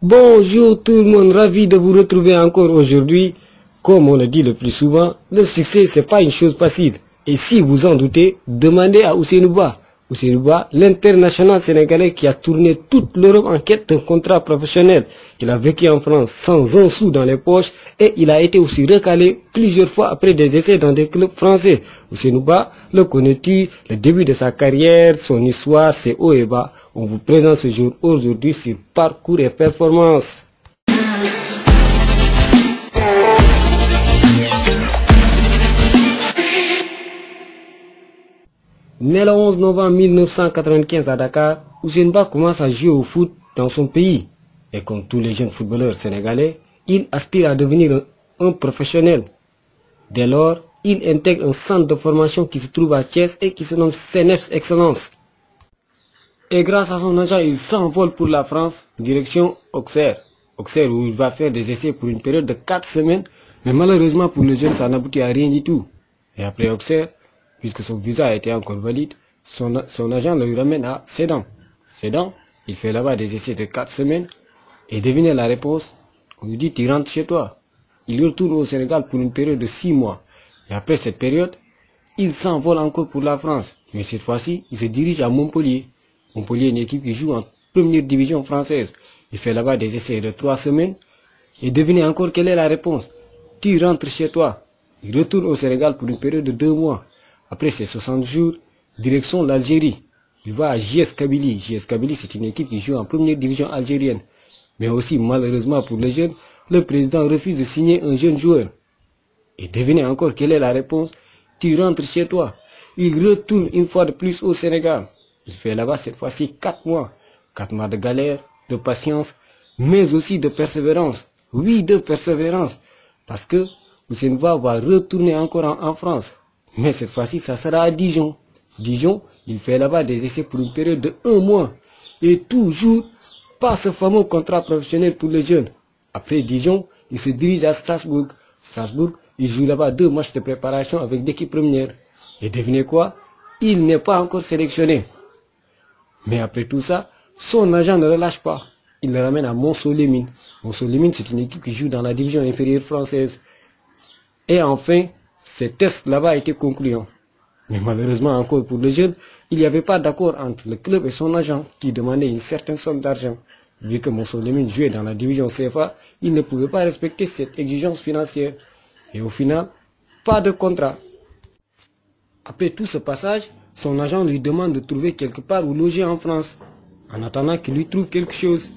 Bonjour tout le monde, ravi de vous retrouver encore aujourd'hui. Comme on le dit le plus souvent, le succès c'est pas une chose facile. Et si vous en doutez, demandez à Ousseynou Ba. Ousseynou Ba, l'international sénégalais qui a tourné toute l'Europe en quête d'un contrat professionnel. Il a vécu en France sans un sou dans les poches et il a été aussi recalé plusieurs fois après des essais dans des clubs français. Ousseynou Ba, le connais-tu, le début de sa carrière, son histoire, ses hauts et bas. On vous présente ce jour aujourd'hui sur Parcours et Performance. Né le 11 novembre 1995 à Dakar, Ousseynou Ba commence à jouer au foot dans son pays. Et comme tous les jeunes footballeurs sénégalais, il aspire à devenir un professionnel. Dès lors, il intègre un centre de formation qui se trouve à Thiès et qui se nomme CNEPS Excellence. Et grâce à son agent, il s'envole pour la France, direction Auxerre. Auxerre où il va faire des essais pour une période de 4 semaines, mais malheureusement pour le jeune, ça n'aboutit à rien du tout. Et après Auxerre, puisque son visa a été encore valide, son agent le ramène à Sedan. Sedan, il fait là-bas des essais de 4 semaines, et devinez la réponse, on lui dit tu rentres chez toi. Il retourne au Sénégal pour une période de 6 mois. Et après cette période, il s'envole encore pour la France. Mais cette fois-ci, il se dirige à Montpellier. Montpellier est une équipe qui joue en première division française. Il fait là-bas des essais de 3 semaines. Et devinez encore quelle est la réponse. Tu rentres chez toi. Il retourne au Sénégal pour une période de 2 mois. Après ces 60 jours, direction l'Algérie. Il va à JS Kabylie. JS Kabylie, c'est une équipe qui joue en première division algérienne. Mais aussi, malheureusement pour les jeunes, le président refuse de signer un jeune joueur. Et devinez encore quelle est la réponse. Tu rentres chez toi. Il retourne une fois de plus au Sénégal. Il fait là-bas cette fois-ci 4 mois. 4 mois de galère, de patience, mais aussi de persévérance. Oui, de persévérance. Parce que Ousseynou Ba va retourner encore en France. Mais cette fois-ci, ça sera à Dijon. Dijon, il fait là-bas des essais pour une période de 1 mois. Et toujours, pas ce fameux contrat professionnel pour les jeunes. Après Dijon, il se dirige à Strasbourg. Strasbourg, il joue là-bas 2 matchs de préparation avec l'équipe première. Et devinez quoi? Il n'est pas encore sélectionné. Mais après tout ça, son agent ne le lâche pas. Il le ramène à Montceau-les-Mines. Montceau-les-Mines, c'est une équipe qui joue dans la division inférieure française. Et enfin, ces tests là-bas étaient concluants. Mais malheureusement encore pour les jeunes, il n'y avait pas d'accord entre le club et son agent qui demandait une certaine somme d'argent. Vu que Montceau-les-Mines jouait dans la division CFA, il ne pouvait pas respecter cette exigence financière. Et au final, pas de contrat. Après tout ce passage, son agent lui demande de trouver quelque part où loger en France, en attendant qu'il lui trouve quelque chose.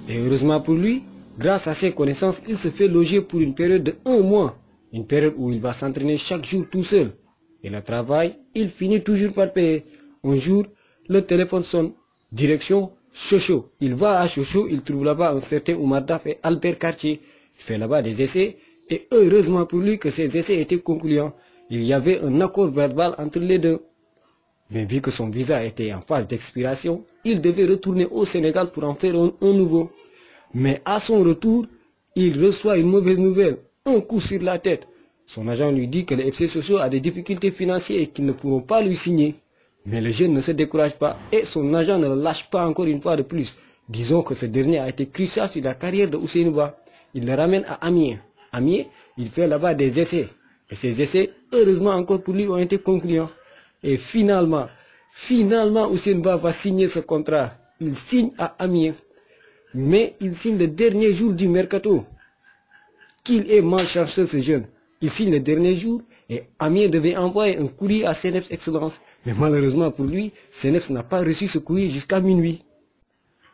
Et heureusement pour lui, grâce à ses connaissances, il se fait loger pour une période de 1 mois. Une période où il va s'entraîner chaque jour tout seul. Et le travail, il finit toujours par payer. Un jour, le téléphone sonne. Direction Sochaux. Il va à Sochaux, il trouve là-bas un certain Oumar Daf et Albert Cartier. Il fait là-bas des essais. Et heureusement pour lui que ces essais étaient concluants. Il y avait un accord verbal entre les deux. Mais vu que son visa était en phase d'expiration, il devait retourner au Sénégal pour en faire un nouveau. Mais à son retour, il reçoit une mauvaise nouvelle, un coup sur la tête. Son agent lui dit que le FC Sochaux a des difficultés financières et qu'ils ne pourront pas lui signer. Mais le jeune ne se décourage pas et son agent ne le lâche pas encore une fois de plus. Disons que ce dernier a été crucial sur la carrière de Ousseynou Ba. Il le ramène à Amiens. Amiens, il fait là-bas des essais. Et ces essais, heureusement encore pour lui, ont été concluants. Et finalement, Ousseynou Ba va signer ce contrat. Il signe à Amiens. Mais il signe le dernier jour du mercato. Qu'il est malchanceux ce jeune. Il signe le dernier jour et Amiens devait envoyer un courrier à CNEPS Excellence. Mais malheureusement pour lui, CNEPS n'a pas reçu ce courrier jusqu'à minuit.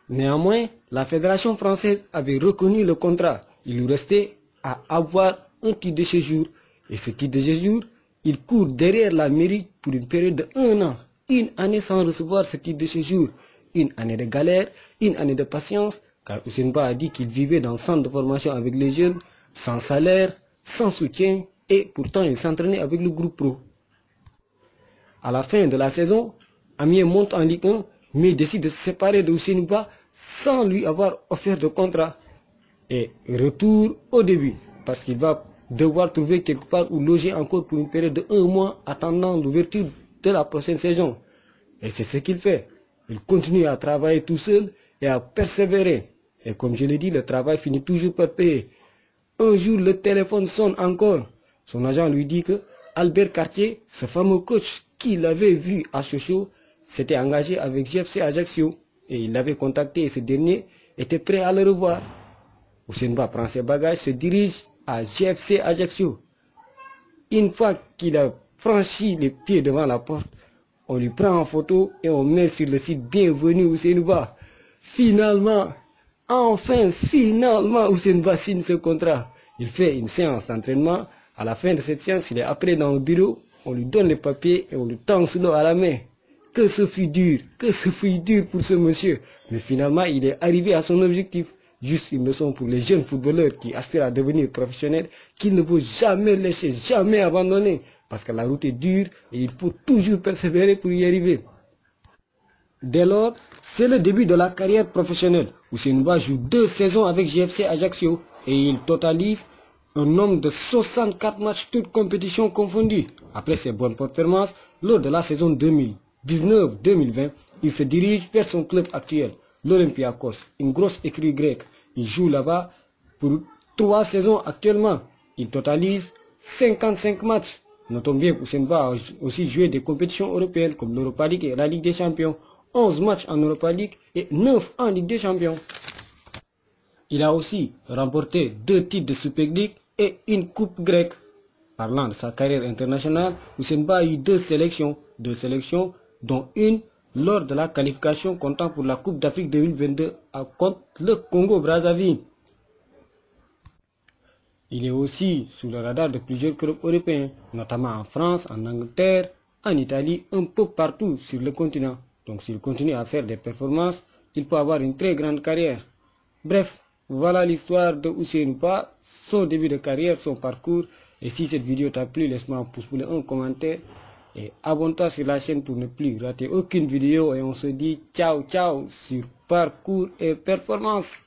Néanmoins, la Fédération française avait reconnu le contrat. Il lui restait à avoir un titre de séjour. Et ce titre de séjour, il court derrière la mairie pour une période de 1 an. 1 année sans recevoir ce titre de séjour. 1 année de galère, 1 année de patience. Car Ousseynou Ba a dit qu'il vivait dans le centre de formation avec les jeunes, sans salaire, sans soutien, et pourtant il s'entraînait avec le groupe pro. À la fin de la saison, Amiens monte en Ligue 1, mais décide de se séparer de Ousseynou Ba sans lui avoir offert de contrat. Et retour au début, parce qu'il va devoir trouver quelque part où loger encore pour une période de 1 mois, attendant l'ouverture de la prochaine saison. Et c'est ce qu'il fait. Il continue à travailler tout seul et à persévérer. Et comme je l'ai dit, le travail finit toujours par payer. Un jour, le téléphone sonne encore. Son agent lui dit que Albert Cartier, ce fameux coach qu'il avait vu à Sochaux, s'était engagé avec GFC Ajaccio. Et il l'avait contacté et ce dernier était prêt à le revoir. Houssine Ba prend ses bagages, se dirige à GFC Ajaccio. Une fois qu'il a franchi les pieds devant la porte, on lui prend en photo et on met sur le site bienvenue Houssine Ba. Finalement, finalement, Houssine Ba signe ce contrat. Il fait une séance d'entraînement. À la fin de cette séance, il est appelé dans le bureau. On lui donne les papiers et on lui tend sous l'eau à la main. Que ce fut dur pour ce monsieur. Mais finalement, il est arrivé à son objectif. Juste une leçon pour les jeunes footballeurs qui aspirent à devenir professionnels, qu'il ne faut jamais lâcher, jamais abandonner. Parce que la route est dure et il faut toujours persévérer pour y arriver. Dès lors, c'est le début de la carrière professionnelle. Houssine Ba joue 2 saisons avec GFC Ajaccio et il totalise un nombre de 64 matchs toutes compétitions confondues. Après ses bonnes performances, lors de la saison 2019-2020, il se dirige vers son club actuel, l'Olympiakos, une grosse écurie grecque. Il joue là-bas pour 3 saisons actuellement. Il totalise 55 matchs. Notons bien qu'Houssine Ba a aussi joué des compétitions européennes comme l'Europa League et la Ligue des Champions. 11 matchs en Europa League et 9 en Ligue des Champions. Il a aussi remporté 2 titres de Super League et une coupe grecque. Parlant de sa carrière internationale, Houssine Ba a eu 2 sélections, dont une lors de la qualification comptant pour la Coupe d'Afrique 2022 contre le Congo-Brazzaville. Il est aussi sous le radar de plusieurs clubs européens, notamment en France, en Angleterre, en Italie, un peu partout sur le continent. Donc s'il continue à faire des performances, il peut avoir une très grande carrière. Bref, voilà l'histoire de Houssine Ba, son début de carrière, son parcours. Et si cette vidéo t'a plu, laisse-moi un pouce bleu, un commentaire. Et abonne-toi sur la chaîne pour ne plus rater aucune vidéo. Et on se dit ciao ciao sur Parcours et Performance.